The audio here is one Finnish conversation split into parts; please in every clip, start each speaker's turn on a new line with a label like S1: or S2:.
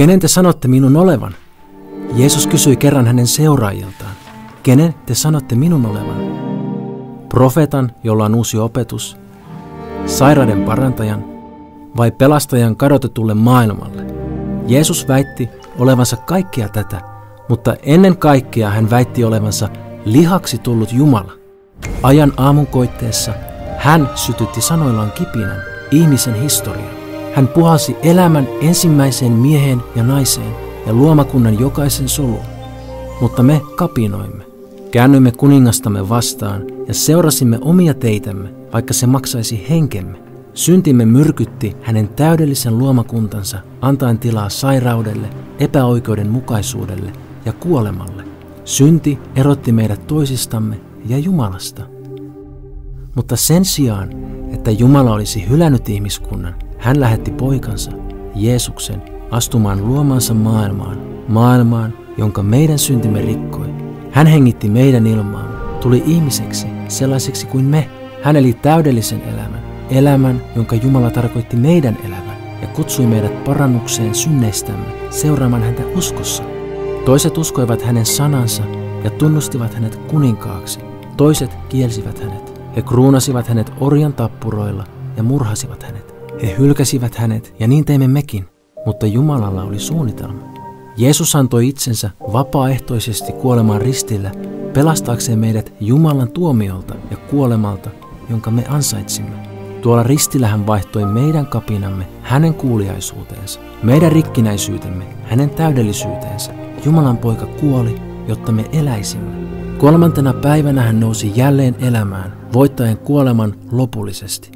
S1: Kenen te sanotte minun olevan? Jeesus kysyi kerran hänen seuraajiltaan. Kenen te sanotte minun olevan? Profeetan, jolla on uusi opetus, sairaiden parantajan vai pelastajan kadotetulle maailmalle? Jeesus väitti olevansa kaikkea tätä, mutta ennen kaikkea hän väitti olevansa lihaksi tullut Jumala. Ajan aamunkoitteessa hän sytytti sanoillaan kipinän ihmisen historiaan. Hän puhalsi elämän ensimmäiseen mieheen ja naiseen ja luomakunnan jokaisen soluun. Mutta me kapinoimme, käännyimme kuningastamme vastaan ja seurasimme omia teitämme, vaikka se maksaisi henkemme. Syntimme myrkytti hänen täydellisen luomakuntansa, antaen tilaa sairaudelle, epäoikeudenmukaisuudelle ja kuolemalle. Synti erotti meidät toisistamme ja Jumalasta. Mutta sen sijaan, että Jumala olisi hylännyt ihmiskunnan, hän lähetti poikansa, Jeesuksen, astumaan luomaansa maailmaan, jonka meidän syntimme rikkoi. Hän hengitti meidän ilmaamme, tuli ihmiseksi, sellaiseksi kuin me. Hän eli täydellisen elämän, jonka Jumala tarkoitti meidän elämän, ja kutsui meidät parannukseen synneistämme, seuraamaan häntä uskossa. Toiset uskoivat hänen sanansa ja tunnustivat hänet kuninkaaksi. Toiset kielsivät hänet. He kruunasivat hänet orjan tappuroilla ja murhasivat hänet. He hylkäsivät hänet, ja niin teimme mekin, mutta Jumalalla oli suunnitelma. Jeesus antoi itsensä vapaaehtoisesti kuolemaan ristillä, pelastaakseen meidät Jumalan tuomiolta ja kuolemalta, jonka me ansaitsimme. Tuolla ristillä hän vaihtoi meidän kapinamme hänen kuuliaisuuteensa, meidän rikkinäisyytemme hänen täydellisyyteensä. Jumalan poika kuoli, jotta me eläisimme. 3. päivänä hän nousi jälleen elämään, voittaen kuoleman lopullisesti.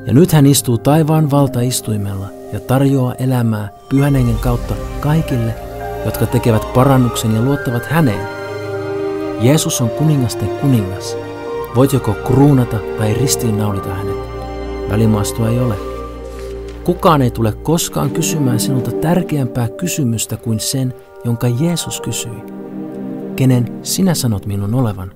S1: Ja nyt hän istuu taivaan valtaistuimella ja tarjoaa elämää Pyhän Hengen kautta kaikille, jotka tekevät parannuksen ja luottavat häneen. Jeesus on kuningasten kuningas. Voit joko kruunata tai ristiinnaulita hänet. Välimaastoa ei ole. Kukaan ei tule koskaan kysymään sinulta tärkeämpää kysymystä kuin sen, jonka Jeesus kysyi. Kenen sinä sanot minun olevan?